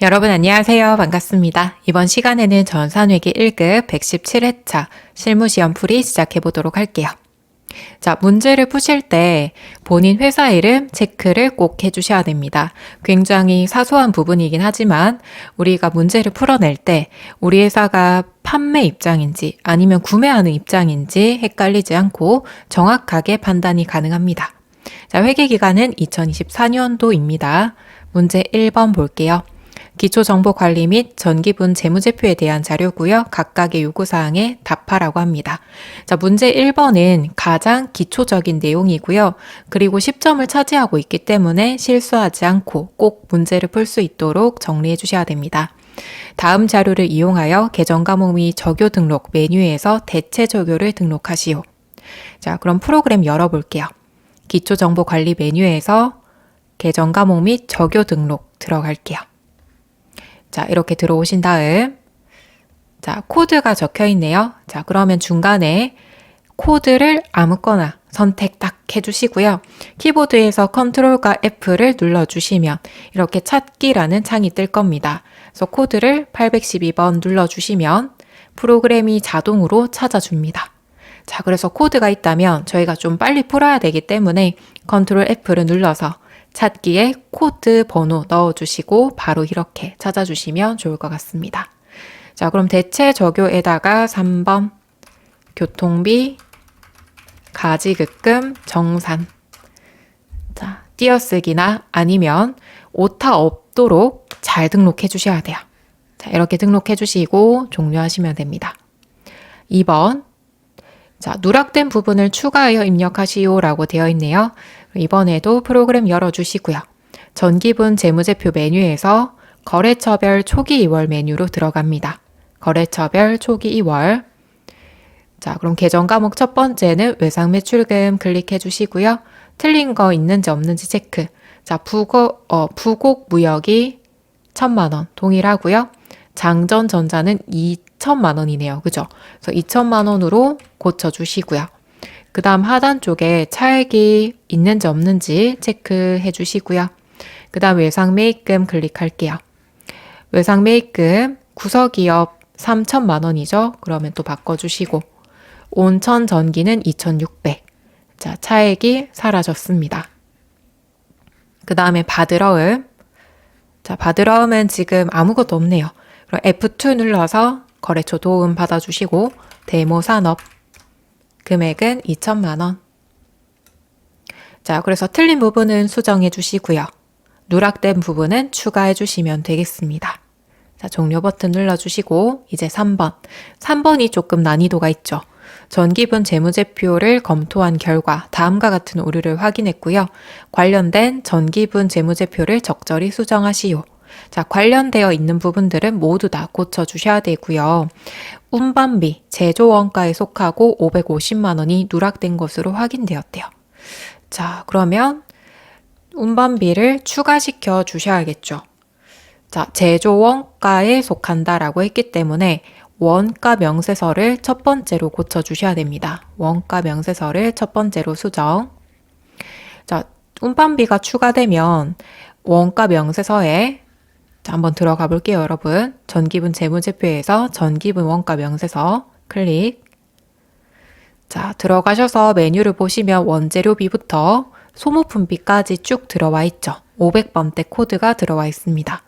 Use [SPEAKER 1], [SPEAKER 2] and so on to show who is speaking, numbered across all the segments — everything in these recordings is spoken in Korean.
[SPEAKER 1] 여러분 안녕하세요. 반갑습니다. 이번 시간에는 전산회계 1급 117회차 실무시험 풀이 시작해 보도록 할게요. 자, 문제를 푸실 때 본인 회사 이름 체크를 꼭 해주셔야 됩니다. 굉장히 사소한 부분이긴 하지만 우리가 문제를 풀어낼 때 우리 회사가 판매 입장인지 아니면 구매하는 입장인지 헷갈리지 않고 정확하게 판단이 가능합니다. 자, 회계기간은 2024년도입니다. 문제 1번 볼게요. 기초정보관리 및 전기분 재무제표에 대한 자료고요. 각각의 요구사항에 답하라고 합니다. 자, 문제 1번은 가장 기초적인 내용이고요. 그리고 10점을 차지하고 있기 때문에 실수하지 않고 꼭 문제를 풀 수 있도록 정리해 주셔야 됩니다. 다음 자료를 이용하여 계정과목 및 적요 등록 메뉴에서 대체 적요를 등록하시오. 자, 그럼 프로그램 열어볼게요. 기초정보관리 메뉴에서 계정과목 및 적요 등록 들어갈게요. 자, 이렇게 들어오신 다음, 자, 코드가 적혀 있네요. 자, 그러면 중간에 코드를 아무거나 선택 딱 해주시고요. 키보드에서 컨트롤과 F를 눌러주시면 이렇게 찾기라는 창이 뜰 겁니다. 그래서 코드를 812번 눌러주시면 프로그램이 자동으로 찾아줍니다. 자, 그래서 코드가 있다면 저희가 좀 빨리 풀어야 되기 때문에 컨트롤 F를 눌러서 찾기에 코드 번호 넣어주시고 바로 이렇게 찾아주시면 좋을 것 같습니다. 자, 그럼 대체 적요에다가 3번 교통비, 가지급금, 정산. 자, 띄어쓰기나 아니면 오타 없도록 잘 등록해 주셔야 돼요. 자, 이렇게 등록해 주시고 종료하시면 됩니다. 2번. 자, 누락된 부분을 추가하여 입력하시오 라고 되어 있네요. 이번에도 프로그램 열어주시고요. 전기분 재무제표 메뉴에서 거래처별 초기 2월 메뉴로 들어갑니다. 거래처별 초기 2월. 자, 그럼 계정 과목 첫 번째는 외상 매출금 클릭해 주시고요. 틀린 거 있는지 없는지 체크. 자, 부곡 무역이 1,000만 원 동일하고요. 장전 전자는 2천만 원이네요. 그죠? 그래서 2천만 원으로 고쳐주시고요. 그 다음 하단 쪽에 차액이 있는지 없는지 체크해 주시고요. 그 다음 외상 매입금 클릭할게요. 외상 매입금 구석기업 3천만 원이죠. 그러면 또 바꿔주시고 온천 전기는 2,600. 자, 차액이 사라졌습니다. 그 다음에 받으러음. 자, 받으러음은 지금 아무것도 없네요. 그럼 F2 눌러서 거래처 도움 받아주시고 데모 산업 금액은 2천만 원. 자, 그래서 틀린 부분은 수정해 주시고요. 누락된 부분은 추가해 주시면 되겠습니다. 자, 종료 버튼 눌러주시고 이제 3번. 3번이 조금 난이도가 있죠. 전기분 재무제표를 검토한 결과 다음과 같은 오류를 확인했고요. 관련된 전기분 재무제표를 적절히 수정하시오. 자, 관련되어 있는 부분들은 모두 다 고쳐주셔야 되고요. 운반비, 제조원가에 속하고 550만 원이 누락된 것으로 확인되었대요. 자, 그러면 운반비를 추가시켜 주셔야겠죠. 자, 제조원가에 속한다라고 했기 때문에 원가 명세서를 첫 번째로 고쳐주셔야 됩니다. 원가 명세서를 첫 번째로 수정. 자, 운반비가 추가되면 원가 명세서에 자, 한번 들어가 볼게요, 여러분. 전기분 재무제표에서 전기분 원가 명세서 클릭. 자, 들어가셔서 메뉴를 보시면 원재료비부터 소모품비까지 쭉 들어와 있죠. 500번대 코드가 들어와 있습니다.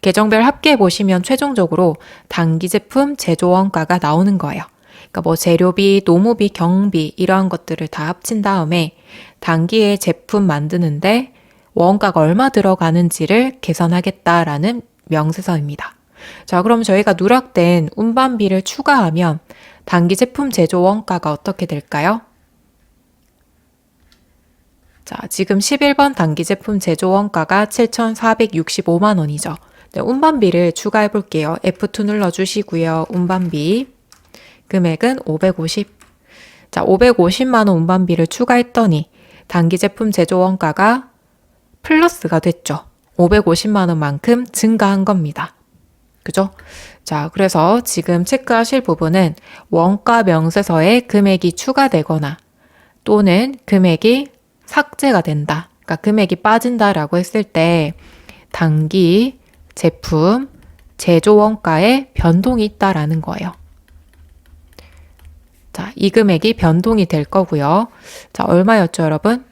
[SPEAKER 1] 계정별 합계해 보시면 최종적으로 단기 제품 제조 원가가 나오는 거예요. 그러니까 뭐 재료비, 노무비, 경비 이러한 것들을 다 합친 다음에 단기에 제품 만드는데 원가가 얼마 들어가는지를 계산하겠다라는 명세서입니다. 자, 그럼 저희가 누락된 운반비를 추가하면 단기 제품 제조 원가가 어떻게 될까요? 자, 지금 11번 단기 제품 제조 원가가 7,465만 원이죠. 네, 운반비를 추가해 볼게요. F2 눌러주시고요. 운반비 금액은 550. 자, 550만 원 운반비를 추가했더니 단기 제품 제조 원가가 플러스가 됐죠. 550만 원만큼 증가한 겁니다. 그죠? 자, 그래서 지금 체크하실 부분은 원가 명세서에 금액이 추가되거나 또는 금액이 삭제가 된다. 그러니까 금액이 빠진다라고 했을 때 단기 제품, 제조 원가에 변동이 있다라는 거예요. 자, 이 금액이 변동이 될 거고요. 자, 얼마였죠, 여러분?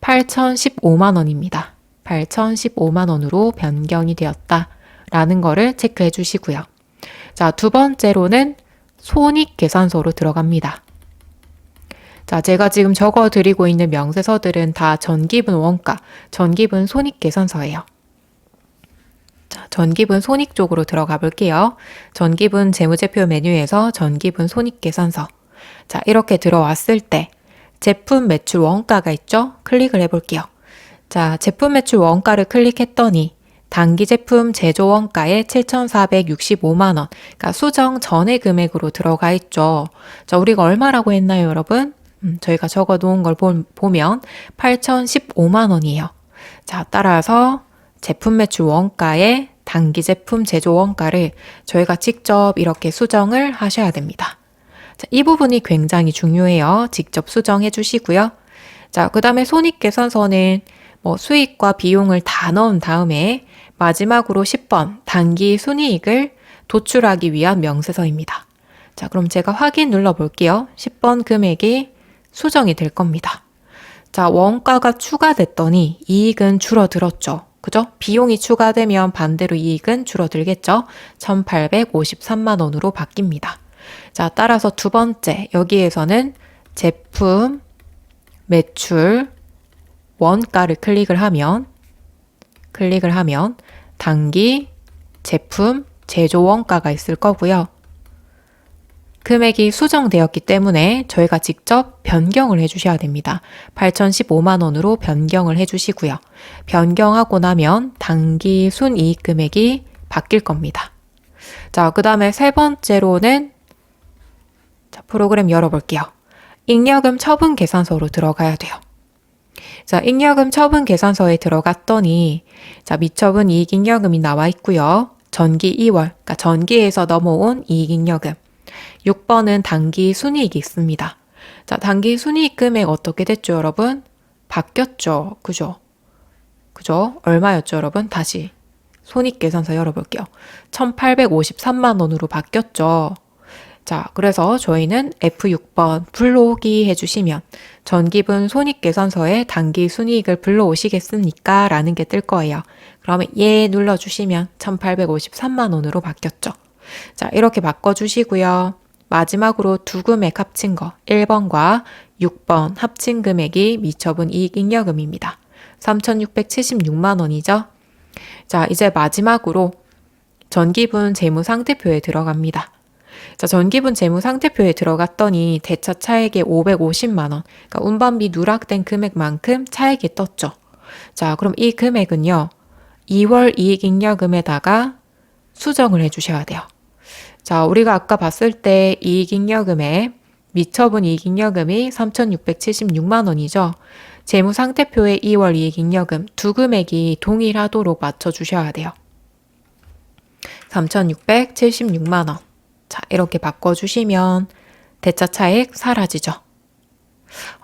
[SPEAKER 1] 8,015만 원입니다. 8,015만 원으로 변경이 되었다라는 거를 체크해 주시고요. 자, 두 번째로는 손익계산서로 들어갑니다. 자, 제가 지금 적어 드리고 있는 명세서들은 다 전기분 원가, 전기분 손익계산서예요. 자, 전기분 손익 쪽으로 들어가 볼게요. 전기분 재무제표 메뉴에서 전기분 손익계산서. 자, 이렇게 들어왔을 때 제품 매출 원가가 있죠? 클릭을 해볼게요. 자, 제품 매출 원가를 클릭했더니 단기 제품 제조 원가에 7,465만 원, 그러니까 수정 전의 금액으로 들어가 있죠. 자, 우리가 얼마라고 했나요, 여러분? 저희가 적어 놓은 걸 보면 8,015만 원이에요. 자, 따라서 제품 매출 원가에 단기 제품 제조 원가를 저희가 직접 이렇게 수정을 하셔야 됩니다. 자, 이 부분이 굉장히 중요해요. 직접 수정해 주시고요. 자, 그 다음에 손익계산서는 수익과 비용을 다 넣은 다음에 마지막으로 10번 단기 순이익을 도출하기 위한 명세서입니다. 자, 그럼 제가 확인 눌러 볼게요. 10번 금액이 수정이 될 겁니다. 자, 원가가 추가됐더니 이익은 줄어들었죠. 그죠? 비용이 추가되면 반대로 이익은 줄어들겠죠? 1,853만 원으로 바뀝니다. 자, 따라서 두 번째, 여기에서는 제품, 매출, 원가를 클릭을 하면 단기, 제품, 제조 원가가 있을 거고요. 금액이 수정되었기 때문에 저희가 직접 변경을 해주셔야 됩니다. 8,015만 원으로 변경을 해주시고요. 변경하고 나면 단기 순이익 금액이 바뀔 겁니다. 자, 그 다음에 세 번째로는 자, 프로그램 열어볼게요. 잉여금 처분 계산서로 들어가야 돼요. 자, 잉여금 처분 계산서에 들어갔더니 자, 미처분 이익잉여금이 나와 있고요. 전기 2월, 그러니까 전기에서 넘어온 이익잉여금. 6번은 단기 순이익이 있습니다. 자, 단기 순이익 금액 어떻게 됐죠, 여러분? 바뀌었죠. 그죠? 얼마였죠, 여러분? 다시 손익계산서 열어볼게요. 1,853만 원으로 바뀌었죠. 자, 그래서 저희는 F6번 불러오기 해주시면 전기분 손익계산서에 단기 순이익을 불러오시겠습니까? 라는 게 뜰 거예요. 그러면 예 눌러주시면 1,853만 원으로 바뀌었죠. 자, 이렇게 바꿔주시고요. 마지막으로 두 금액 합친 거 1번과 6번 합친 금액이 미처분 이익잉여금입니다. 3,676만 원이죠. 자, 이제 마지막으로 전기분 재무상태표에 들어갑니다. 자, 전기분 재무상태표에 들어갔더니 대차 차액이 550만 원, 그러니까 운반비 누락된 금액만큼 차액이 떴죠. 자, 그럼 이 금액은요, 2월 이익잉여금에다가 수정을 해주셔야 돼요. 자, 우리가 아까 봤을 때 이익잉여금에 미처분 이익잉여금이 3,676만 원이죠. 재무상태표의 2월 이익잉여금 두 금액이 동일하도록 맞춰주셔야 돼요. 3,676만 원. 자, 이렇게 바꿔주시면 대차 차액 사라지죠.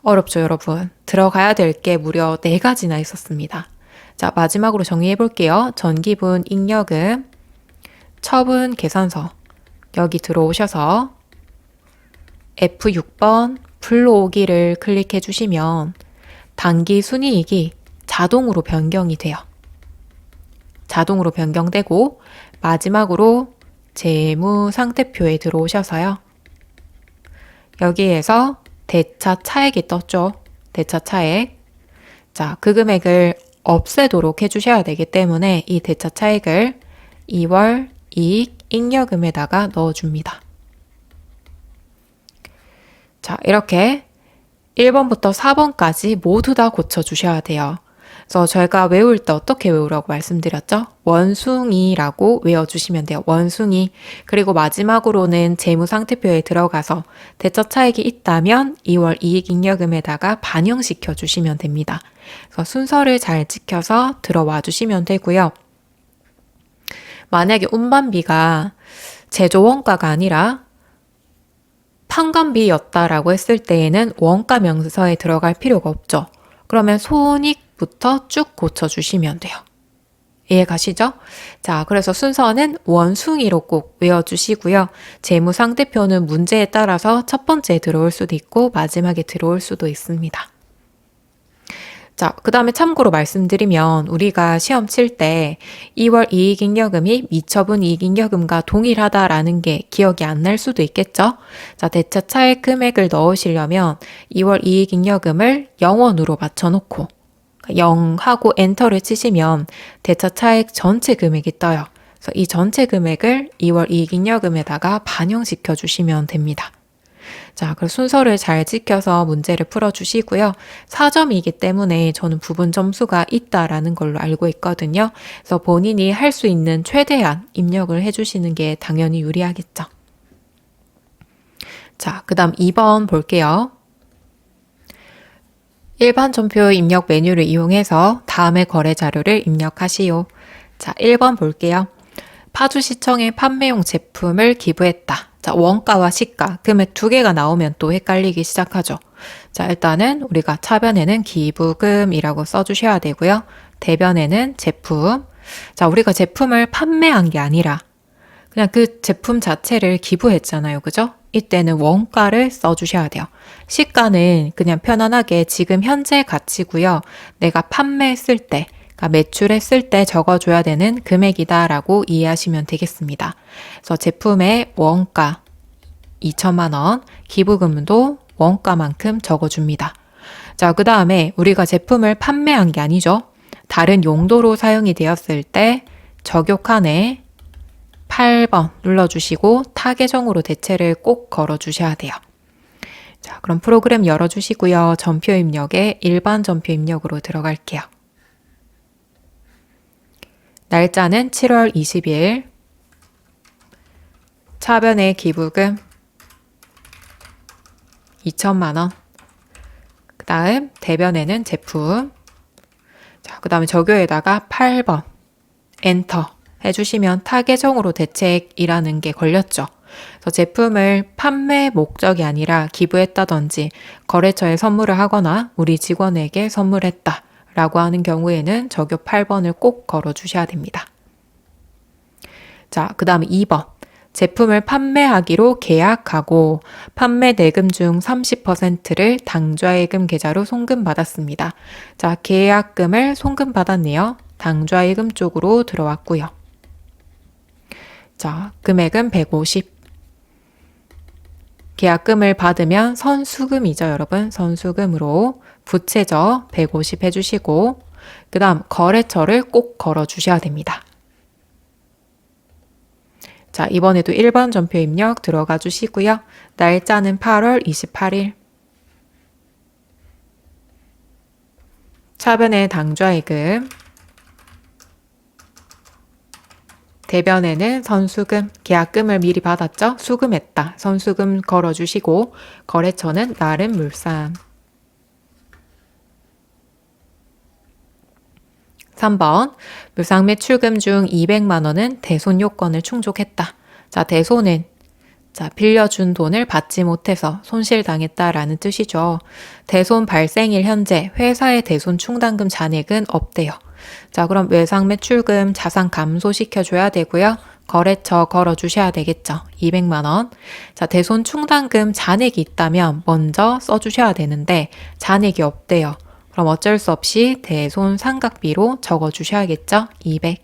[SPEAKER 1] 어렵죠, 여러분? 들어가야 될 게 무려 4가지나 있었습니다. 자, 마지막으로 정리해 볼게요. 전기분 잉여금, 처분 계산서. 여기 들어오셔서 F6번 불러오기를 클릭해 주시면 단기 순이익이 자동으로 변경이 돼요. 자동으로 변경되고 마지막으로 재무상태표에 들어오셔서요. 여기에서 대차 차액이 떴죠. 대차 차액. 자, 그 금액을 없애도록 해주셔야 되기 때문에 이 대차 차액을 2월 이익 잉여금에다가 넣어줍니다. 자, 이렇게 1번부터 4번까지 모두 다 고쳐주셔야 돼요. 그래서 저희가 외울 때 어떻게 외우라고 말씀드렸죠? 원숭이라고 외워주시면 돼요. 원숭이. 그리고 마지막으로는 재무상태표에 들어가서 대차 차익이 있다면 2월 이익잉여금에다가 반영시켜 주시면 됩니다. 그래서 순서를 잘 지켜서 들어와 주시면 되고요. 만약에 운반비가 제조 원가가 아니라 판관비였다라고 했을 때에는 원가 명세서에 들어갈 필요가 없죠. 그러면 손익부터 쭉 고쳐주시면 돼요. 이해 가시죠? 자, 그래서 순서는 원숭이로 꼭 외워주시고요. 재무 상대표는 문제에 따라서 첫 번째에 들어올 수도 있고 마지막에 들어올 수도 있습니다. 자, 그 다음에 참고로 말씀드리면 우리가 시험 칠 때 2월 이익잉여금이 미처분 이익잉여금과 동일하다라는 게 기억이 안 날 수도 있겠죠? 자, 대차 차액 금액을 넣으시려면 2월 이익잉여금을 0원으로 맞춰놓고 0 하고 엔터를 치시면 대차 차액 전체 금액이 떠요. 그래서 이 전체 금액을 2월 이익잉여금에다가 반영시켜 주시면 됩니다. 자, 그래서 순서를 잘 지켜서 문제를 풀어주시고요. 4점이기 때문에 저는 부분 점수가 있다라는 걸로 알고 있거든요. 그래서 본인이 할 수 있는 최대한 입력을 해주시는 게 당연히 유리하겠죠. 자, 그 다음 2번 볼게요. 일반 전표 입력 메뉴를 이용해서 다음의 거래 자료를 입력하시오. 자, 1번 볼게요. 파주시청에 판매용 제품을 기부했다. 자, 원가와 시가, 금액 두 개가 나오면 또 헷갈리기 시작하죠. 자, 일단은 우리가 차변에는 기부금이라고 써주셔야 되고요. 대변에는 제품. 자, 우리가 제품을 판매한 게 아니라 그냥 그 제품 자체를 기부했잖아요. 그죠? 이때는 원가를 써주셔야 돼요. 시가는 그냥 편안하게 지금 현재 가치고요. 내가 판매했을 때, 그러니까 매출했을 때 적어줘야 되는 금액이다 라고 이해하시면 되겠습니다. 그래서 제품의 원가 2천만 원, 기부금도 원가만큼 적어줍니다. 자, 그 다음에 우리가 제품을 판매한 게 아니죠. 다른 용도로 사용이 되었을 때 적용칸에 8번 눌러주시고 타 계정으로 대체를 꼭 걸어주셔야 돼요. 자, 그럼 프로그램 열어주시고요. 전표 입력에 일반 전표 입력으로 들어갈게요. 날짜는 7월 20일, 차변의 기부금 2천만 원, 그 다음 대변에는 제품, 자, 그 다음에 적요에다가 8번 엔터 해주시면 타 계정으로 대책이라는 게 걸렸죠. 그래서 제품을 판매 목적이 아니라 기부했다든지 거래처에 선물을 하거나 우리 직원에게 선물했다 라고 하는 경우에는 적요 8번을 꼭 걸어주셔야 됩니다. 자, 그 다음에 2번. 제품을 판매하기로 계약하고 판매 대금 중 30%를 당좌예금 계좌로 송금받았습니다. 자, 계약금을 송금받았네요. 당좌예금 쪽으로 들어왔고요. 자, 금액은 150. 계약금을 받으면 선수금이죠, 여러분. 선수금으로 부채죠. 150 해주시고 그 다음 거래처를 꼭 걸어주셔야 됩니다. 자, 이번에도 1번 전표 입력 들어가 주시고요. 날짜는 8월 28일. 차변에 당좌예금. 대변에는 선수금, 계약금을 미리 받았죠? 수금했다. 선수금 걸어주시고 거래처는 나름 물산. 3번, 묘상 매출금 중 200만 원은 대손 요건을 충족했다. 자, 대손은 자, 빌려준 돈을 받지 못해서 손실당했다라는 뜻이죠. 대손 발생일 현재 회사의 대손 충당금 잔액은 없대요. 자, 그럼 외상 매출금 자산 감소시켜줘야 되고요. 거래처 걸어주셔야 되겠죠. 200만 원. 자, 대손 충당금 잔액이 있다면 먼저 써주셔야 되는데 잔액이 없대요. 그럼 어쩔 수 없이 대손 상각비로 적어주셔야겠죠. 200.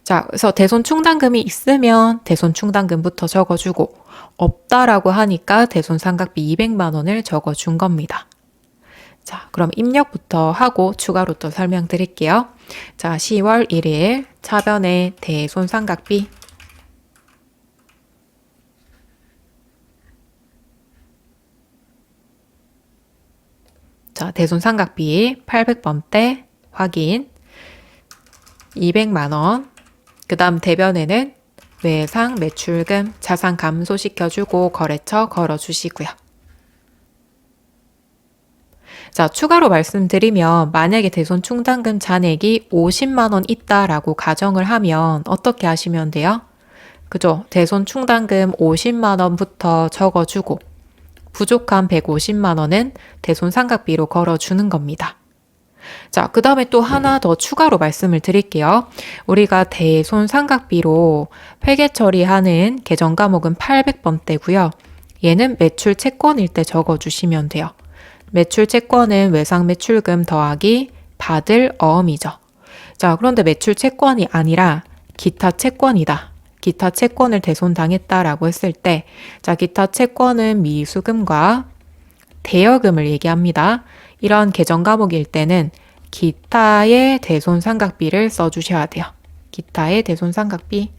[SPEAKER 1] 자, 그래서 대손 충당금이 있으면 대손 충당금부터 적어주고 없다라고 하니까 대손 상각비 200만 원을 적어준 겁니다. 자, 그럼 입력부터 하고 추가로 또 설명드릴게요. 자, 10월 1일 차변의 대손 상각비 자, 대손 상각비 800번대 확인 200만 원. 그 다음 대변에는 외상 매출금 자산 감소시켜주고 거래처 걸어주시고요. 자, 추가로 말씀드리면 만약에 대손 충당금 잔액이 50만 원 있다라고 가정을 하면 어떻게 하시면 돼요? 그죠? 대손 충당금 50만 원부터 적어주고 부족한 150만 원은 대손 상각비로 걸어주는 겁니다. 자, 그 다음에 또 하나 더 추가로 말씀을 드릴게요. 우리가 대손삼각비로 회계 처리하는 계정 과목은 800번대고요. 얘는 매출 채권일 때 적어주시면 돼요. 매출 채권은 외상 매출금 더하기 받을 어음이죠. 자, 그런데 매출 채권이 아니라 기타 채권이다. 기타 채권을 대손당했다라고 했을 때, 자, 기타 채권은 미수금과 대여금을 얘기합니다. 이런 계정 과목일 때는 기타의 대손삼각비를 써주셔야 돼요. 기타의 대손삼각비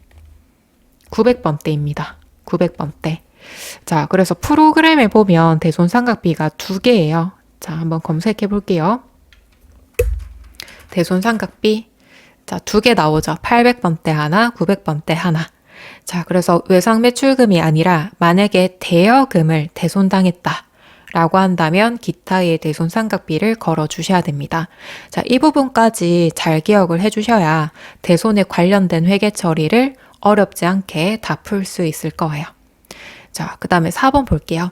[SPEAKER 1] 900번대입니다. 900번대. 자, 그래서 프로그램에 보면 대손삼각비가 두 개예요. 자, 한번 검색해 볼게요. 대손삼각비. 자, 두 개 나오죠. 800번대 하나, 900번대 하나. 자, 그래서 외상 매출금이 아니라 만약에 대여금을 대손당했다 라고 한다면 기타의 대손삼각비를 걸어 주셔야 됩니다. 자, 이 부분까지 잘 기억을 해 주셔야 대손에 관련된 회계 처리를 어렵지 않게 다 풀 수 있을 거예요. 자, 그 다음에 4번 볼게요.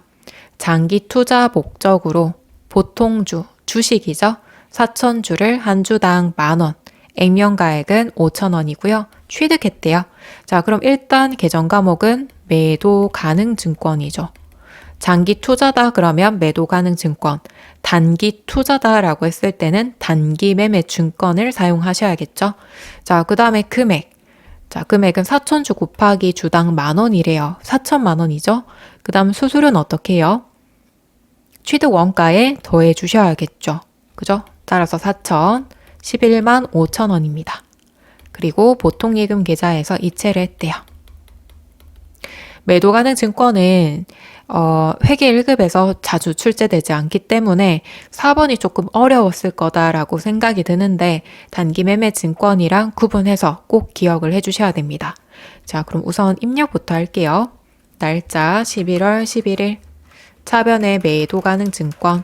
[SPEAKER 1] 장기 투자 목적으로 보통주, 주식이죠. 4,000주를 한 주당 10,000원, 액면가액은 5,000원이고요. 취득했대요. 자, 그럼 일단 계정 과목은 매도 가능 증권이죠. 장기 투자다 그러면 매도 가능 증권, 단기 투자다라고 했을 때는 단기 매매 증권을 사용하셔야겠죠. 자, 그 다음에 금액. 자, 금액은 4,000주 곱하기 주당 10,000원이래요. 4,000만 원이죠. 그 다음 수수료는 어떻게 해요? 취득 원가에 더해 주셔야겠죠. 그죠? 따라서 4,000, 11만 5천 원입니다. 그리고 보통예금 계좌에서 이체를 했대요. 매도 가능 증권은 회계 1급에서 자주 출제되지 않기 때문에 4번이 조금 어려웠을 거다라고 생각이 드는데 단기 매매 증권이랑 구분해서 꼭 기억을 해주셔야 됩니다. 자, 그럼 우선 입력부터 할게요. 날짜 11월 11일 차변에 매도 가능 증권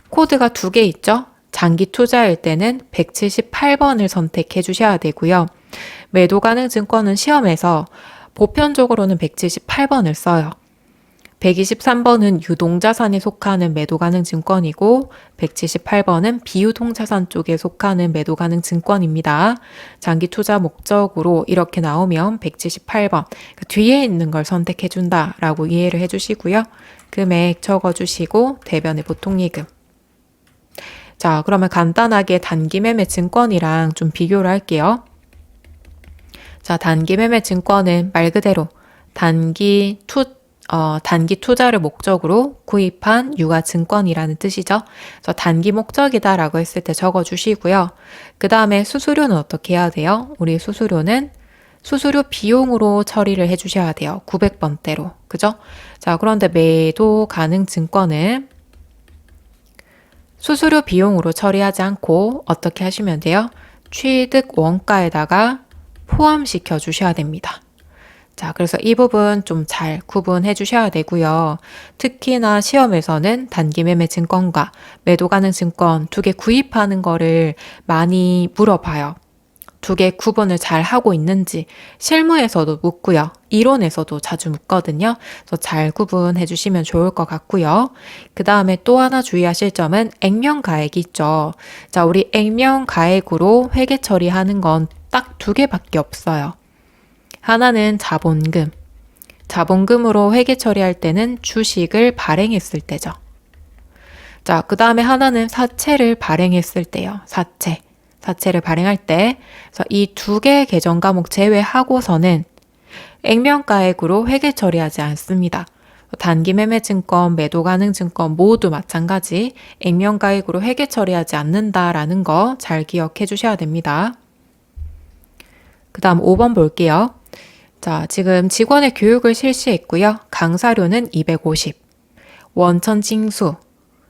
[SPEAKER 1] 코드가 두 개 있죠? 장기 투자일 때는 178번을 선택해 주셔야 되고요. 매도 가능 증권은 시험에서 보편적으로는 178번을 써요. 123번은 유동자산에 속하는 매도 가능 증권이고 178번은 비유동자산 쪽에 속하는 매도 가능 증권입니다. 장기 투자 목적으로 이렇게 나오면 178번 뒤에 있는 걸 선택해 준다라고 이해를 해 주시고요. 금액 적어 주시고 대변의 보통예금. 자, 그러면 간단하게 단기 매매 증권이랑 좀 비교를 할게요. 자, 단기 매매 증권은 말 그대로 단기 투자를 목적으로 구입한 유가 증권이라는 뜻이죠. 그래서 단기 목적이다라고 했을 때 적어 주시고요. 그 다음에 수수료는 어떻게 해야 돼요? 우리 수수료는 수수료 비용으로 처리를 해 주셔야 돼요. 900번대로. 그죠? 자, 그런데 매도 가능 증권은 수수료 비용으로 처리하지 않고 어떻게 하시면 돼요? 취득 원가에다가 포함시켜 주셔야 됩니다. 자, 그래서 이 부분 좀 잘 구분해 주셔야 되고요. 특히나 시험에서는 단기 매매 증권과 매도 가능 증권 두 개 구입하는 거를 많이 물어봐요. 두 개 구분을 잘 하고 있는지 실무에서도 묻고요. 이론에서도 자주 묻거든요. 그래서 잘 구분해 주시면 좋을 것 같고요. 그 다음에 또 하나 주의하실 점은 액면가액이 있죠. 자, 우리 액면가액으로 회계 처리하는 건 딱 두 개밖에 없어요. 하나는 자본금. 자본금으로 회계 처리할 때는 주식을 발행했을 때죠. 자, 그 다음에 하나는 사채를 발행했을 때요. 사채를 발행할 때. 그래서 이 두 개의 계정 과목 제외하고서는 액면가액으로 회계 처리하지 않습니다. 단기 매매 증권, 매도 가능 증권 모두 마찬가지 액면가액으로 회계 처리하지 않는다라는 거 잘 기억해 주셔야 됩니다. 그 다음 5번 볼게요. 자, 지금 직원의 교육을 실시했고요. 강사료는 250, 원천 징수,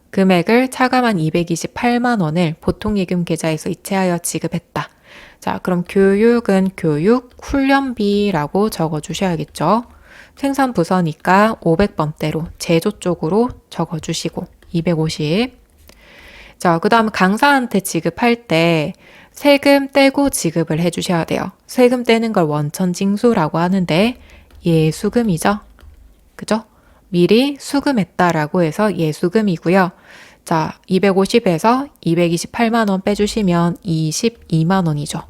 [SPEAKER 1] 금액을 차감한 228만 원을 보통예금 계좌에서 이체하여 지급했다. 자, 그럼 교육은 교육 훈련비라고 적어 주셔야겠죠. 생산 부서니까 500번대로 제조 쪽으로 적어 주시고 250. 자, 그 다음 강사한테 지급할 때 세금 떼고 지급을 해 주셔야 돼요. 세금 떼는 걸 원천 징수라고 하는데 예수금이죠. 그죠? 미리 수금했다라고 해서 예수금이고요. 자, 250에서 228만 원 빼주시면 22만 원이죠.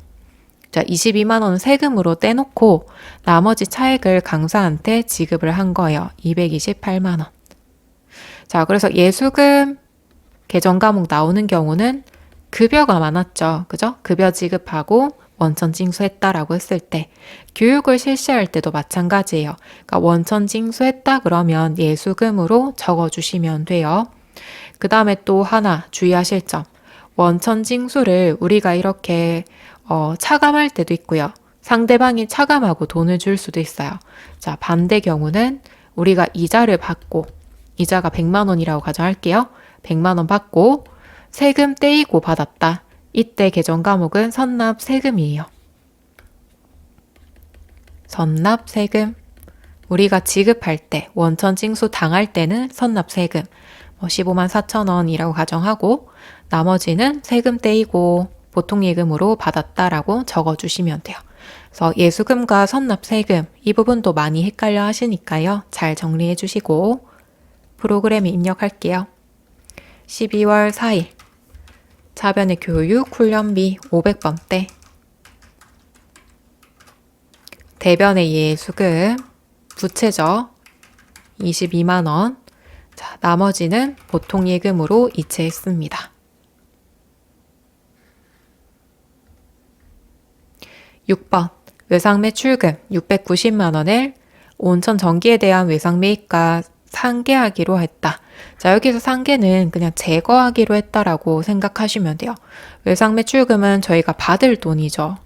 [SPEAKER 1] 자, 22만 원은 세금으로 떼놓고 나머지 차액을 강사한테 지급을 한 거예요. 228만 원. 자, 그래서 예수금 개정 과목 나오는 경우는 급여가 많았죠. 그죠? 급여 지급하고 원천 징수했다라고 했을 때 교육을 실시할 때도 마찬가지예요. 그러니까 원천 징수했다 그러면 예수금으로 적어주시면 돼요. 그 다음에 또 하나 주의하실 점. 원천 징수를 우리가 이렇게 차감할 때도 있고요. 상대방이 차감하고 돈을 줄 수도 있어요. 자, 반대 경우는 우리가 이자를 받고 이자가 100만 원이라고 가정할게요. 100만 원 받고 세금 떼이고 받았다. 이때 개정 과목은 선납 세금이에요. 선납 세금. 우리가 지급할 때 원천 징수 당할 때는 선납 세금 15만 4천 원이라고 가정하고 나머지는 세금 떼이고 보통 예금으로 받았다라고 적어주시면 돼요. 그래서 예수금과 선납 세금 이 부분도 많이 헷갈려 하시니까요. 잘 정리해 주시고 프로그램에 입력할게요. 12월 4일 차변의 교육 훈련비 500번대 대변의 예수금 부채죠. 22만 원. 자, 나머지는 보통 예금으로 이체했습니다. 6번 외상 매출금 690만 원을 온천 전기에 대한 외상 매입과 상계하기로 했다. 자, 여기서 상계는 그냥 제거하기로 했다라고 생각하시면 돼요. 외상 매출금은 저희가 받을 돈이죠.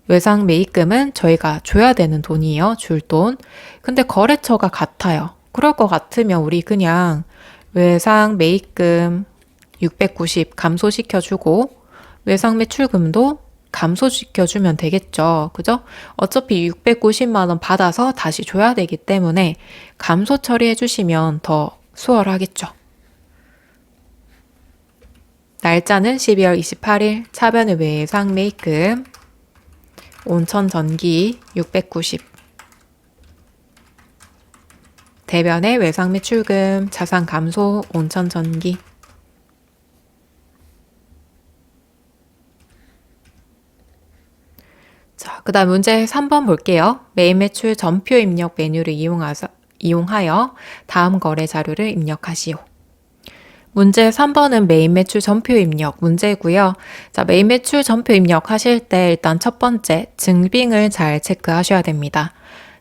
[SPEAKER 1] 외상 매입금은 저희가 줘야 되는 돈이에요. 줄 돈. 근데 거래처가 같아요. 그럴 것 같으면 우리 그냥 외상 매입금 690 감소시켜주고 외상 매출금도 감소시켜주면 되겠죠. 그죠? 어차피 690만 원 받아서 다시 줘야 되기 때문에 감소 처리해 주시면 더 수월하겠죠. 날짜는 12월 28일 차변의 외상 매입금 온천 전기 690 대변의 외상 매출금 자산 감소 온천 전기 자, 그 다음 문제 3번 볼게요. 매입 매출 전표 입력 메뉴를 이용하여 다음 거래 자료를 입력하시오. 문제 3번은 매입 매출 전표 입력 문제고요. 자, 매입 매출 전표 입력하실 때 일단 첫 번째 증빙을 잘 체크하셔야 됩니다.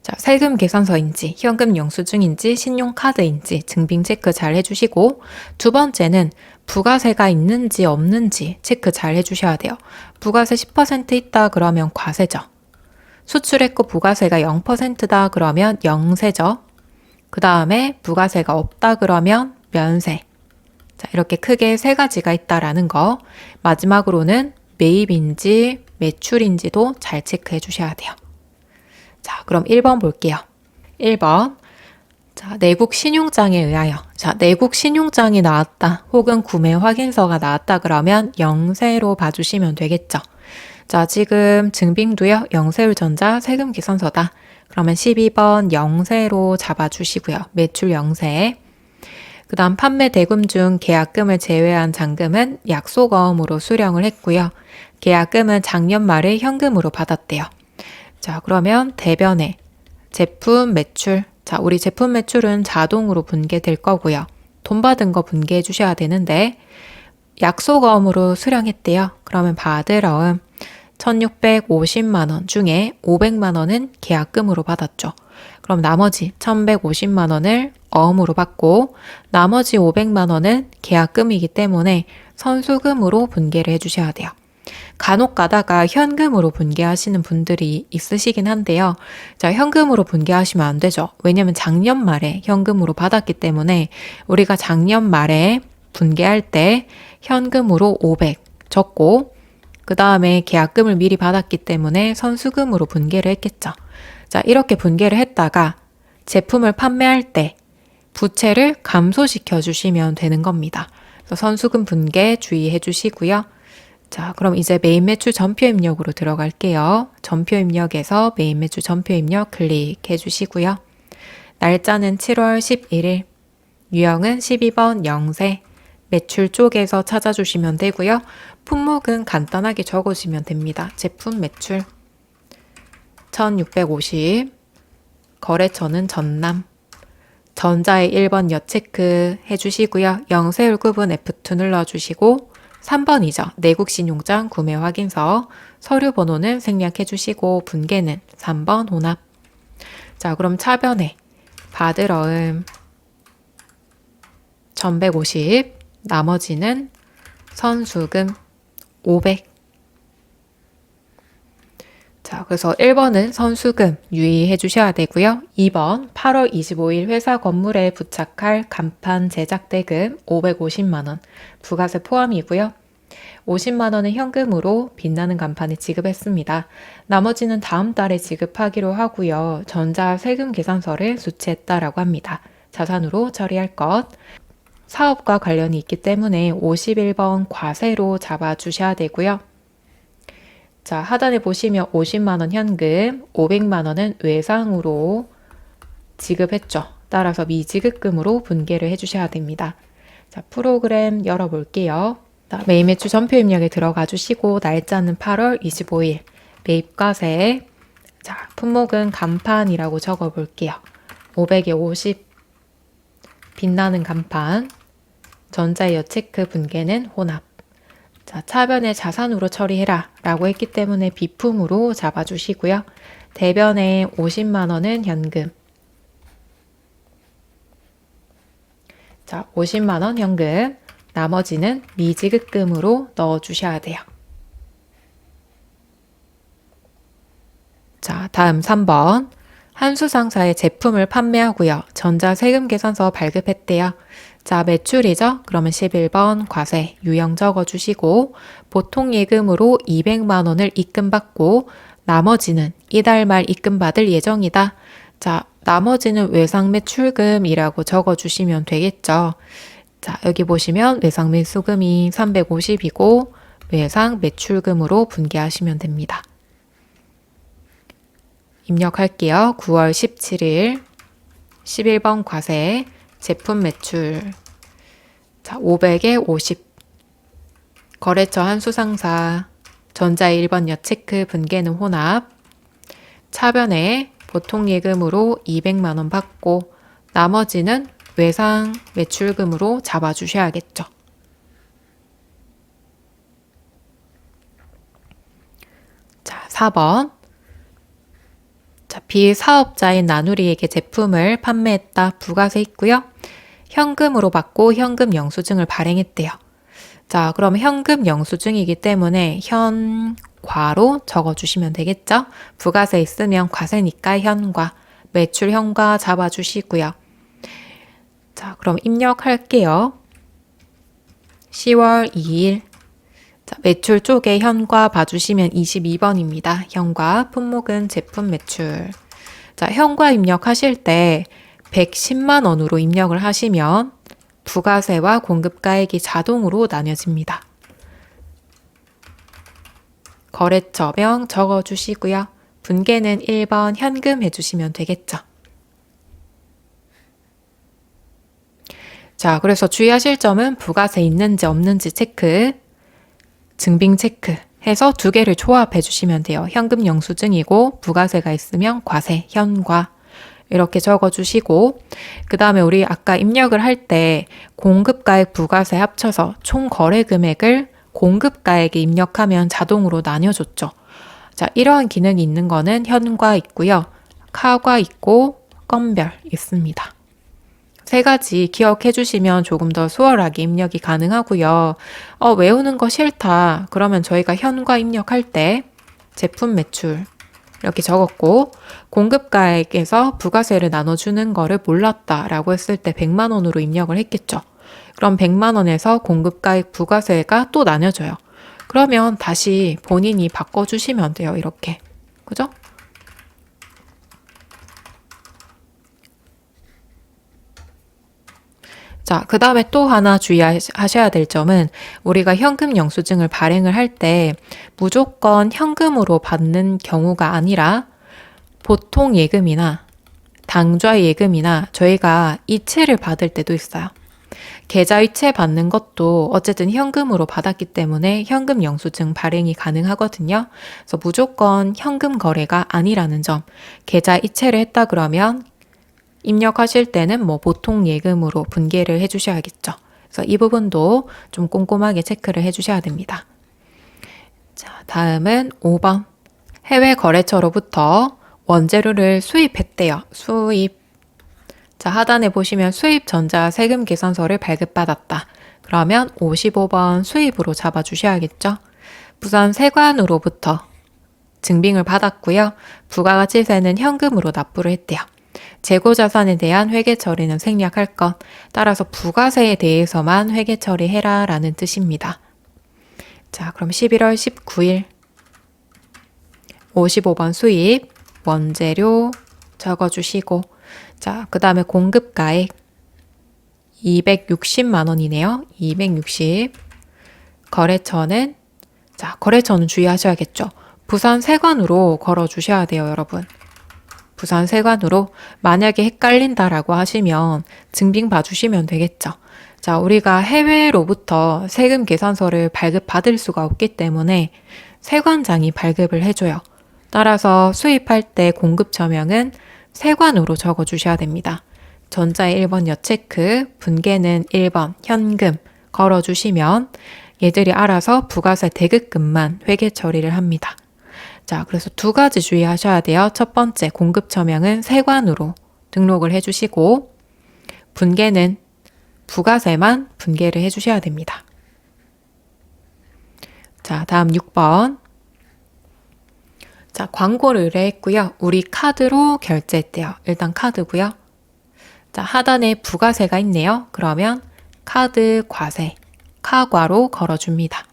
[SPEAKER 1] 자, 세금 계산서인지, 현금 영수증인지, 신용카드인지 증빙 체크 잘 해주시고 두 번째는 부가세가 있는지 없는지 체크 잘 해주셔야 돼요. 부가세 10% 있다 그러면 과세죠. 수출했고 부가세가 0%다 그러면 영세죠. 그 다음에 부가세가 없다 그러면 면세. 자, 이렇게 크게 세 가지가 있다라는 거. 마지막으로는 매입인지 매출인지도 잘 체크해 주셔야 돼요. 자, 그럼 1번 볼게요. 1번. 자, 내국 신용장에 의하여. 자, 내국 신용장이 나왔다. 혹은 구매 확인서가 나왔다 그러면 영세로 봐주시면 되겠죠. 자, 지금 증빙도요. 영세율전자 세금 계산서다. 그러면 12번 영세로 잡아주시고요. 매출 영세. 그 다음 판매 대금 중 계약금을 제외한 잔금은 약속어음으로 수령을 했고요. 계약금은 작년 말에 현금으로 받았대요. 자, 그러면 대변에 제품 매출. 자, 우리 제품 매출은 자동으로 분계될 거고요. 돈 받은 거 분계해 주셔야 되는데 약속어음으로 수령했대요. 그러면 받을 어음 1650만 원 중에 500만 원은 계약금으로 받았죠. 그럼 나머지 1150만 원을 어음으로 받고 나머지 500만 원은 계약금이기 때문에 선수금으로 분계를 해주셔야 돼요. 간혹 가다가 현금으로 분계하시는 분들이 있으시긴 한데요. 자, 현금으로 분계하시면 안 되죠. 왜냐면 작년 말에 현금으로 받았기 때문에 우리가 작년 말에 분계할 때 현금으로 500 적고 그 다음에 계약금을 미리 받았기 때문에 선수금으로 분계를 했겠죠. 자, 이렇게 분계를 했다가 제품을 판매할 때 부채를 감소시켜 주시면 되는 겁니다. 그래서 선수금 분계 주의해 주시고요. 자, 그럼 이제 매입 매출 전표 입력으로 들어갈게요. 전표 입력에서 매입 매출 전표 입력 클릭해 주시고요. 날짜는 7월 11일, 유형은 12번 영세, 매출 쪽에서 찾아주시면 되고요. 품목은 간단하게 적어주시면 됩니다. 제품 매출 1650, 거래처는 전남, 전자의 1번 여체크 해주시고요. 영세율급은 F2 눌러주시고 3번이죠. 내국신용장 구매 확인서, 서류 번호는 생략해주시고 분계는 3번 혼합. 자, 그럼 차변에 받을 어음 1150, 나머지는 선수금 500. 자, 그래서 1번은 선수금 유의해 주셔야 되고요. 2번 8월 25일 회사 건물에 부착할 간판 제작 대금 550만 원, 부가세 포함이고요. 50만 원은 현금으로 빛나는 간판에 지급했습니다. 나머지는 다음 달에 지급하기로 하고요. 전자 세금 계산서를 수취했다라고 합니다. 자산으로 처리할 것. 사업과 관련이 있기 때문에 51번 과세로 잡아주셔야 되고요. 자, 하단에 보시면 50만 원 현금, 500만 원은 외상으로 지급했죠. 따라서 미지급금으로 분계를 해주셔야 됩니다. 자, 프로그램 열어볼게요. 자, 매입 매출 전표 입력에 들어가 주시고 날짜는 8월 25일, 매입과세, 자, 품목은 간판이라고 적어볼게요. 500에 50, 빛나는 간판, 전자 여체크 분계는 혼합. 자, 차변에 자산으로 처리해라 라고 했기 때문에 비품으로 잡아주시고요. 대변에 50만 원은 현금. 자, 50만 원 현금. 나머지는 미지급금으로 넣어주셔야 돼요. 자, 다음 3번. 한수상사의 제품을 판매하고요. 전자세금 계산서 발급했대요. 자, 매출이죠? 그러면 11번 과세 유형 적어주시고 보통 예금으로 200만 원을 입금받고 나머지는 이달 말 입금받을 예정이다. 자, 나머지는 외상 매출금이라고 적어주시면 되겠죠. 자, 여기 보시면 외상 매수금이 350이고 외상 매출금으로 분계하시면 됩니다. 입력할게요. 9월 17일 11번 과세 제품 매출 자 500에 50 거래처 한수상사 전자 1번 여체크 분계는 혼합 차변에 보통 예금으로 200만 원 받고 나머지는 외상 매출금으로 잡아주셔야겠죠. 자 4번 자, 비사업자인 나누리에게 제품을 판매했다. 부가세 있고요. 현금으로 받고 현금 영수증을 발행했대요. 자, 그럼 현금 영수증이기 때문에 현과로 적어주시면 되겠죠? 부가세 있으면 과세니까 현과, 매출 현과 잡아주시고요. 자, 그럼 입력할게요. 10월 2일 자, 매출 쪽에 현과 봐주시면 22번입니다. 현과, 품목은 제품 매출. 자, 현과 입력하실 때 110만 원으로 입력을 하시면 부가세와 공급가액이 자동으로 나뉘어집니다. 거래처명 적어주시고요. 분계는 1번 현금 해주시면 되겠죠. 자, 그래서 주의하실 점은 부가세 있는지 없는지 체크, 증빙 체크 해서 두 개를 조합해 주시면 돼요. 현금 영수증이고 부가세가 있으면 과세, 현과 이렇게 적어 주시고 그 다음에 우리 아까 입력을 할 때 공급가액, 부가세 합쳐서 총 거래 금액을 공급가액에 입력하면 자동으로 나뉘어줬죠. 자, 이러한 기능이 있는 거는 현과 있고요. 카과 있고 건별 있습니다. 세 가지 기억해 주시면 조금 더 수월하게 입력이 가능하고요. 외우는 거 싫다. 그러면 저희가 현과 입력할 때 제품 매출 이렇게 적었고 공급가액에서 부가세를 나눠주는 거를 몰랐다라고 했을 때 100만 원으로 입력을 했겠죠. 그럼 100만 원에서 공급가액 부가세가 또 나눠져요. 그러면 다시 본인이 바꿔주시면 돼요. 이렇게. 그죠? 자, 그 다음에 또 하나 주의하셔야 될 점은 우리가 현금 영수증을 발행을 할 때 무조건 현금으로 받는 경우가 아니라 보통 예금이나 당좌 예금이나 저희가 이체를 받을 때도 있어요. 계좌이체 받는 것도 어쨌든 현금으로 받았기 때문에 현금 영수증 발행이 가능하거든요. 그래서 무조건 현금 거래가 아니라는 점, 계좌이체를 했다 그러면 입력하실 때는 뭐 보통 예금으로 분개를 해주셔야겠죠. 그래서 이 부분도 좀 꼼꼼하게 체크를 해주셔야 됩니다. 자, 다음은 5번. 해외 거래처로부터 원재료를 수입했대요. 수입. 자, 하단에 보시면 수입 전자 세금 계산서를 발급받았다. 그러면 55번 수입으로 잡아주셔야겠죠. 부산 세관으로부터 증빙을 받았고요. 부가가치세는 현금으로 납부를 했대요. 재고자산에 대한 회계 처리는 생략할 것. 따라서 부가세에 대해서만 회계 처리해라 라는 뜻입니다. 자, 그럼 11월 19일 55번 수입, 원재료 적어주시고, 자, 그 다음에 공급가액 260만 원이네요. 260. 거래처는, 자, 거래처는 주의하셔야겠죠. 부산 세관으로 걸어주셔야 돼요, 여러분. 부산 세관으로 만약에 헷갈린다라고 하시면 증빙 봐주시면 되겠죠. 자, 우리가 해외로부터 세금 계산서를 발급받을 수가 없기 때문에 세관장이 발급을 해줘요. 따라서 수입할 때 공급처명은 세관으로 적어주셔야 됩니다. 전자의 1번 여체크, 분계는 1번 현금 걸어주시면 얘들이 알아서 부가세 대급금만 회계 처리를 합니다. 자, 그래서 두 가지 주의하셔야 돼요. 첫 번째, 공급처명은 세관으로 등록을 해주시고 분계는 부가세만 분계를 해주셔야 됩니다. 자, 다음 6번. 자, 광고를 의뢰했고요. 우리 카드로 결제했대요. 일단 카드고요. 자, 하단에 부가세가 있네요. 그러면 카드 과세, 카과로 걸어줍니다.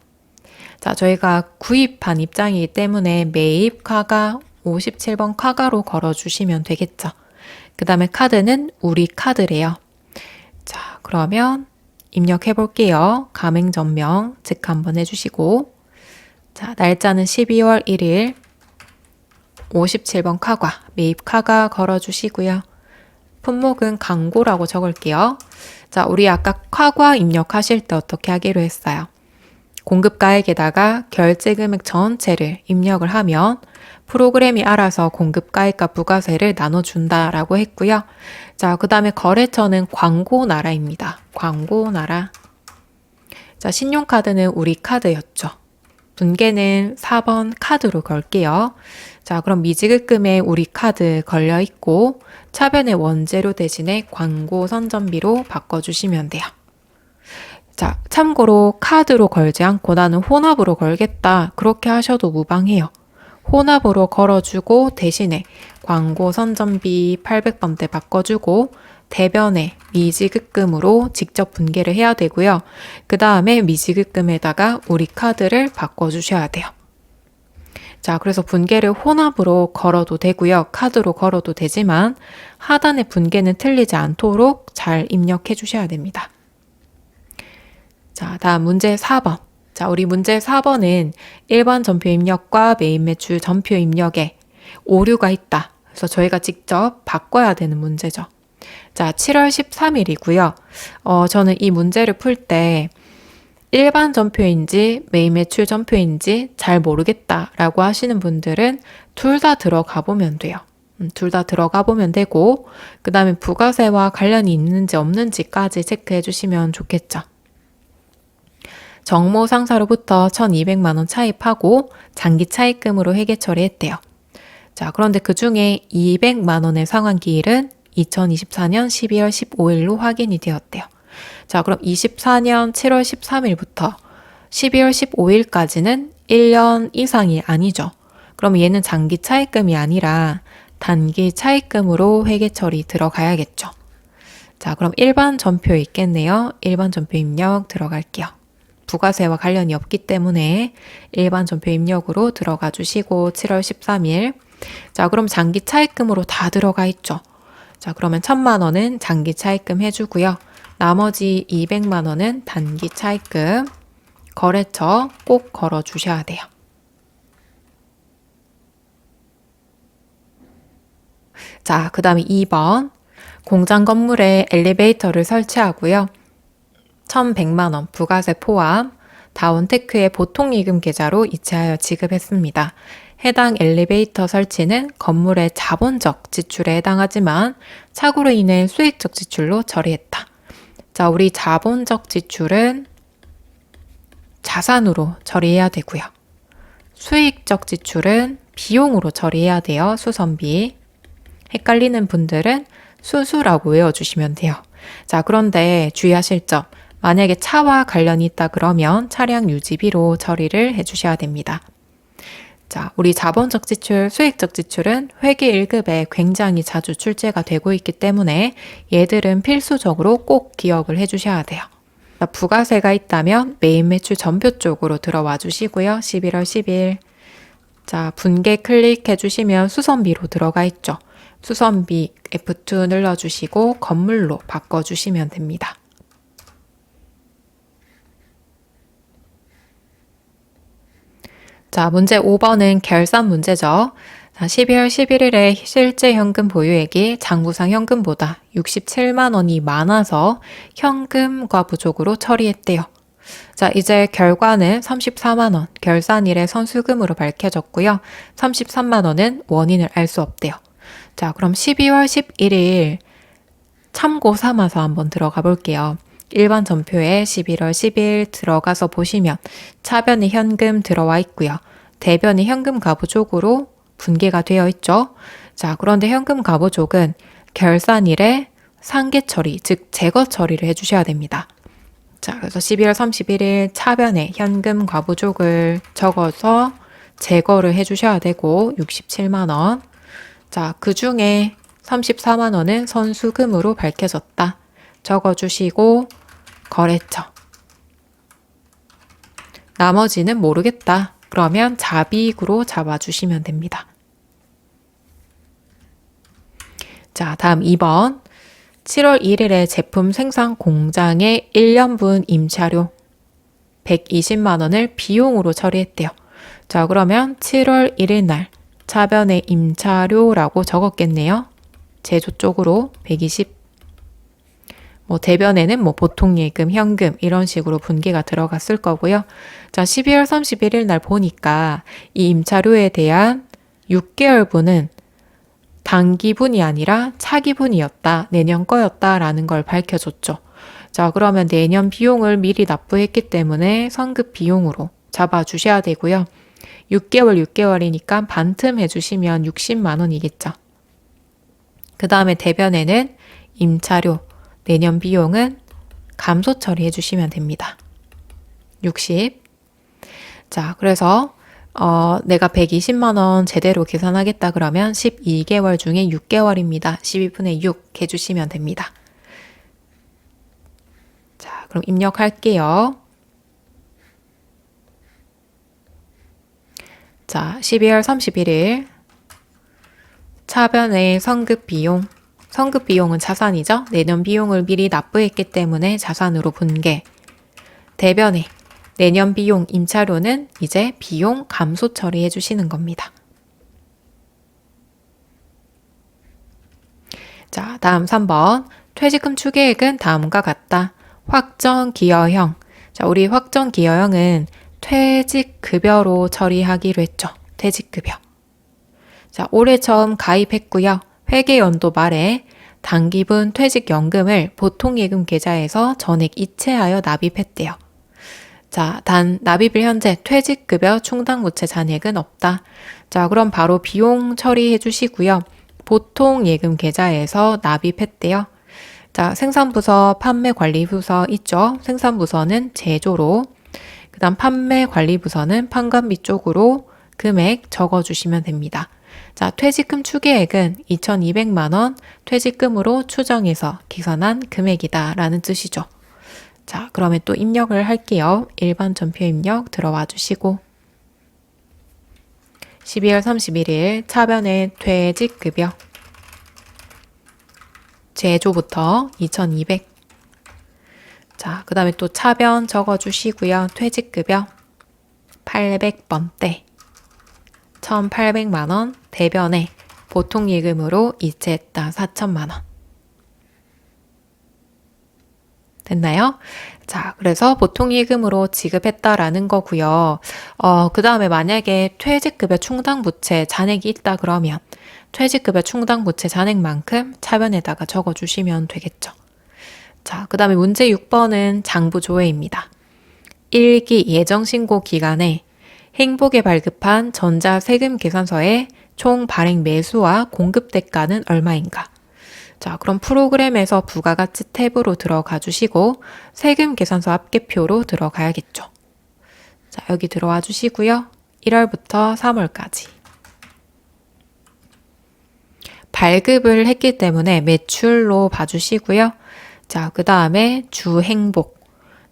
[SPEAKER 1] 자, 저희가 구입한 입장이기 때문에 매입 카가 57번 카가로 걸어주시면 되겠죠. 그 다음에 카드는 우리 카드래요. 자, 그러면 입력해 볼게요. 가맹점명 체크 한번 해주시고, 자, 날짜는 12월 1일 57번 카과, 매입 카가 걸어주시고요. 품목은 광고라고 적을게요. 자, 우리 아까 카과 입력하실 때 어떻게 하기로 했어요? 공급가액에다가 결제금액 전체를 입력을 하면 프로그램이 알아서 공급가액과 부가세를 나눠준다라고 했고요. 자, 그 다음에 거래처는 광고나라입니다. 광고나라. 자, 신용카드는 우리 카드였죠. 분계는 4번 카드로 걸게요. 자, 그럼 미지급금에 우리 카드 걸려 있고 차변의 원재료 대신에 광고 선전비로 바꿔주시면 돼요. 자, 참고로 카드로 걸지 않고 나는 혼합으로 걸겠다. 그렇게 하셔도 무방해요. 혼합으로 걸어주고 대신에 광고 선전비 800번대 바꿔주고 대변에 미지급금으로 직접 분계를 해야 되고요. 그 다음에 미지급금에다가 우리 카드를 바꿔주셔야 돼요. 자, 그래서 분계를 혼합으로 걸어도 되고요. 카드로 걸어도 되지만 하단의 분계는 틀리지 않도록 잘 입력해 주셔야 됩니다. 자, 다음 문제 4번. 자, 우리 문제 4번은 일반 전표 입력과 메인 매출 전표 입력에 오류가 있다. 그래서 저희가 직접 바꿔야 되는 문제죠. 자, 7월 13일이고요. 저는 이 문제를 풀 때 일반 전표인지 메인 매출 전표인지 잘 모르겠다라고 하시는 분들은 둘 다 들어가 보면 돼요. 둘 다 들어가 보면 되고 그 다음에 부가세와 관련이 있는지 없는지까지 체크해 주시면 좋겠죠. 정모 상사로부터 1,200만 원 차입하고 장기 차입금으로 회계 처리했대요. 자, 그런데 그 중에 200만 원의 상환기일은 2024년 12월 15일로 확인이 되었대요. 자, 그럼 24년 7월 13일부터 12월 15일까지는 1년 이상이 아니죠. 그럼 얘는 장기 차입금이 아니라 단기 차입금으로 회계 처리 들어가야겠죠. 자, 그럼 일반 전표 있겠네요. 일반 전표 입력 들어갈게요. 부가세와 관련이 없기 때문에 일반 전표 입력으로 들어가 주시고 7월 13일. 자, 그럼 장기 차입금으로 다 들어가 있죠. 자, 그러면 1,000만 원은 장기 차입금 해주고요. 나머지 200만 원은 단기 차입금, 거래처 꼭 걸어 주셔야 돼요. 자, 그 다음에 2번. 공장 건물에 엘리베이터를 설치하고요. 1,100만 원 부가세 포함 다운테크의 보통예금 계좌로 이체하여 지급했습니다. 해당 엘리베이터 설치는 건물의 자본적 지출에 해당하지만 착오로 인해 수익적 지출로 처리했다. 자, 우리 자본적 지출은 자산으로 처리해야 되고요. 수익적 지출은 비용으로 처리해야 돼요. 수선비. 헷갈리는 분들은 수수라고 외워주시면 돼요. 자, 그런데 주의하실 점. 만약에 차와 관련이 있다 그러면 차량 유지비로 처리를 해주셔야 됩니다. 자, 우리 자본적 지출, 수익적 지출은 회계 1급에 굉장히 자주 출제가 되고 있기 때문에 얘들은 필수적으로 꼭 기억을 해주셔야 돼요. 자, 부가세가 있다면 메인 매출 전표 쪽으로 들어와 주시고요. 11월 10일. 자, 분계 클릭해 주시면 수선비로 들어가 있죠. 수선비 F2 눌러주시고 건물로 바꿔주시면 됩니다. 자, 문제 5번은 결산 문제죠. 자, 12월 11일에 실제 현금 보유액이 장부상 현금보다 67만 원이 많아서 현금과 부족으로 처리했대요. 자, 이제 결과는 34만 원, 결산일의 선수금으로 밝혀졌고요. 33만 원은 원인을 알 수 없대요. 자, 그럼 12월 11일 참고 삼아서 한번 들어가 볼게요. 일반 전표에 11월 10일 들어가서 보시면 차변에 현금 들어와 있고요. 대변에 현금 가부족으로 분계가 되어 있죠. 자, 그런데 현금 가부족은 결산일에 상계 처리, 즉 제거 처리를 해주셔야 됩니다. 자, 그래서 12월 31일 차변에 현금 과부족을 적어서 제거를 해주셔야 되고 67만 원. 자, 그 중에 34만 원은 선수금으로 밝혀졌다. 적어주시고 거래처. 나머지는 모르겠다. 그러면 잡이익으로 잡아주시면 됩니다. 자, 다음 2번. 7월 1일에 제품 생산 공장의 1년분 임차료 120만 원을 비용으로 처리했대요. 자, 그러면 7월 1일 날 차변에 임차료라고 적었겠네요. 제조 쪽으로 120. 대변에는 보통 예금, 현금 이런 식으로 분계가 들어갔을 거고요. 자, 12월 31일 날 보니까 이 임차료에 대한 6개월분은 단기분이 아니라 차기분이었다, 내년 거였다라는 걸 밝혀줬죠. 자, 그러면 내년 비용을 미리 납부했기 때문에 선급 비용으로 잡아주셔야 되고요. 6개월이니까 반틈 해주시면 60만 원이겠죠. 그 다음에 대변에는 임차료, 내년 비용은 감소 처리해 주시면 됩니다. 60. 자, 그래서 내가 120만 원 제대로 계산하겠다 그러면 12개월 중에 6개월입니다. 12분의 6 해주시면 됩니다. 자, 그럼 입력할게요. 자, 12월 31일 차변의 선급 비용. 선급 비용은 자산이죠. 내년 비용을 미리 납부했기 때문에 자산으로 분계. 대변에 내년 비용 임차료는 이제 비용 감소 처리해 주시는 겁니다. 자, 다음 3번. 퇴직금 추계액은 다음과 같다. 확정 기여형. 자, 우리 확정 기여형은 퇴직급여로 처리하기로 했죠. 퇴직급여. 자, 올해 처음 가입했고요. 회계연도 말에 단기분 퇴직연금을 보통예금 계좌에서 전액 이체하여 납입했대요. 자, 단 납입일 현재 퇴직급여 충당부채 잔액은 없다. 자, 그럼 바로 비용 처리해 주시고요. 보통예금 계좌에서 납입했대요. 자, 생산부서, 판매관리부서 있죠. 생산부서는 제조로, 그 다음 판매관리부서는 판관비 쪽으로 금액 적어주시면 됩니다. 자, 퇴직금 추계액은 2,200만 원 퇴직금으로 추정해서 계산한 금액이다 라는 뜻이죠. 자, 그러면 또 입력을 할게요. 일반 전표 입력 들어와 주시고 12월 31일 차변의 퇴직급여 제조부터 2,200. 자, 그 다음에 또 차변 적어주시고요. 퇴직급여 800번대 1,800만 원 대변에 보통예금으로 이체했다 4,000만 원. 됐나요? 자, 그래서 보통예금으로 지급했다라는 거고요. 그 다음에 만약에 퇴직급여 충당부채 잔액이 있다 그러면 퇴직급여 충당부채 잔액만큼 차변에다가 적어주시면 되겠죠. 자, 그 다음에 문제 6번은 장부조회입니다. 1기 예정신고 기간에 행복에 발급한 전자세금계산서의 총 발행 매수와 공급대가는 얼마인가? 자, 그럼 프로그램에서 부가가치 탭으로 들어가 주시고 세금계산서 합계표로 들어가야겠죠. 자, 여기 들어와 주시고요. 1월부터 3월까지. 발급을 했기 때문에 매출로 봐주시고요. 자, 그 다음에 주행복.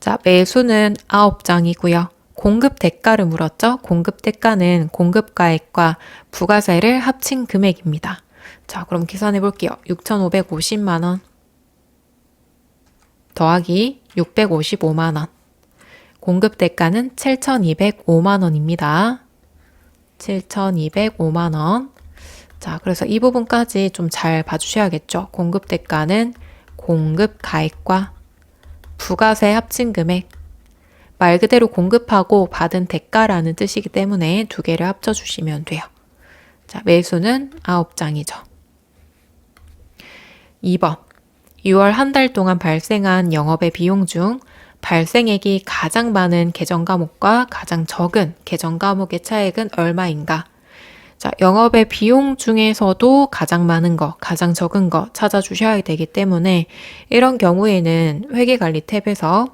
[SPEAKER 1] 자, 매수는 9장이고요. 공급 대가를 물었죠? 공급 대가는 공급가액과 부가세를 합친 금액입니다. 자, 그럼 계산해 볼게요. 6,550만 원 더하기 655만 원. 공급 대가는 7,205만 원입니다. 7,205만 원. 자, 그래서 이 부분까지 좀 잘 봐주셔야겠죠. 공급 대가는 공급 가액과 부가세 합친 금액. 말 그대로 공급하고 받은 대가라는 뜻이기 때문에 두 개를 합쳐주시면 돼요. 자, 매수는 9장이죠. 2번. 6월 한 달 동안 발생한 영업의 비용 중 발생액이 가장 많은 계정 과목과 가장 적은 계정 과목의 차액은 얼마인가? 자, 영업의 비용 중에서도 가장 많은 거, 가장 적은 거 찾아주셔야 되기 때문에 이런 경우에는 회계관리 탭에서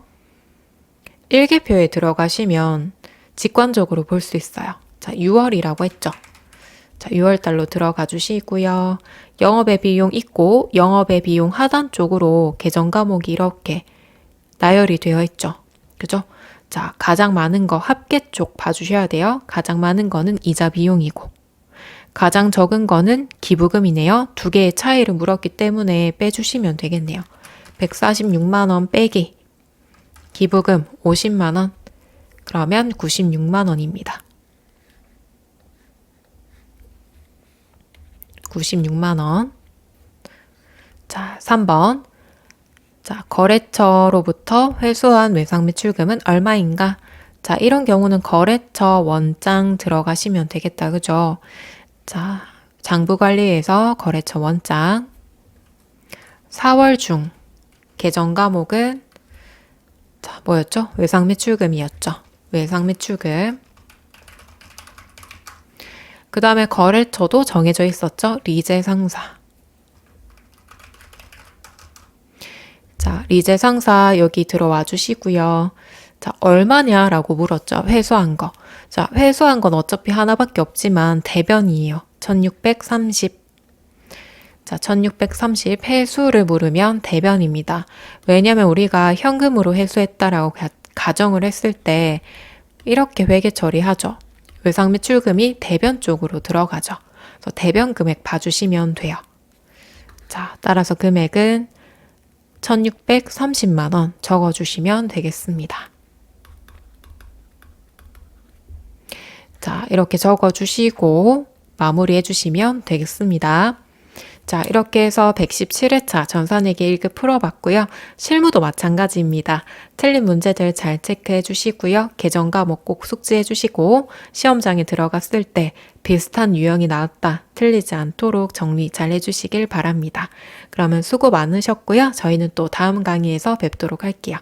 [SPEAKER 1] 일계표에 들어가시면 직관적으로 볼 수 있어요. 자, 6월이라고 했죠. 자, 6월 달로 들어가 주시고요. 영업의 비용 있고 영업의 비용 하단 쪽으로 계정 과목이 이렇게 나열이 되어 있죠. 그죠? 자, 가장 많은 거 합계 쪽 봐주셔야 돼요. 가장 많은 거는 이자 비용이고 가장 적은 거는 기부금이네요. 두 개의 차이를 물었기 때문에 빼주시면 되겠네요. 146만 원 빼기 기부금 50만 원 그러면 96만 원입니다. 96만 원. 자, 3번. 자, 거래처로부터 회수한 외상 매출금은 얼마인가? 자, 이런 경우는 거래처 원장 들어가시면 되겠다. 그죠? 자, 장부관리에서 거래처 원장. 4월 중 계정 과목은 자, 뭐였죠? 외상 매출금이었죠. 외상 매출금. 그 다음에 거래처도 정해져 있었죠. 리제 상사. 자, 리제 상사 여기 들어와 주시고요. 자, 얼마냐라고 물었죠. 회수한 거. 자, 회수한 건 어차피 하나밖에 없지만 대변이에요. 1630. 자, 1630 회수를 물으면 대변입니다. 왜냐면 우리가 현금으로 회수했다라고 가정을 했을 때 이렇게 회계 처리하죠. 외상 매출금이 대변 쪽으로 들어가죠. 그래서 대변 금액 봐주시면 돼요. 자, 따라서 금액은 1630만 원 적어주시면 되겠습니다. 자, 이렇게 적어주시고 마무리해 주시면 되겠습니다. 자, 이렇게 해서 117회차 전산회계 1급 풀어봤고요. 실무도 마찬가지입니다. 틀린 문제들 잘 체크해 주시고요. 계정 과목 꼭 숙지해 주시고 시험장에 들어갔을 때 비슷한 유형이 나왔다, 틀리지 않도록 정리 잘 해주시길 바랍니다. 그러면 수고 많으셨고요. 저희는 또 다음 강의에서 뵙도록 할게요.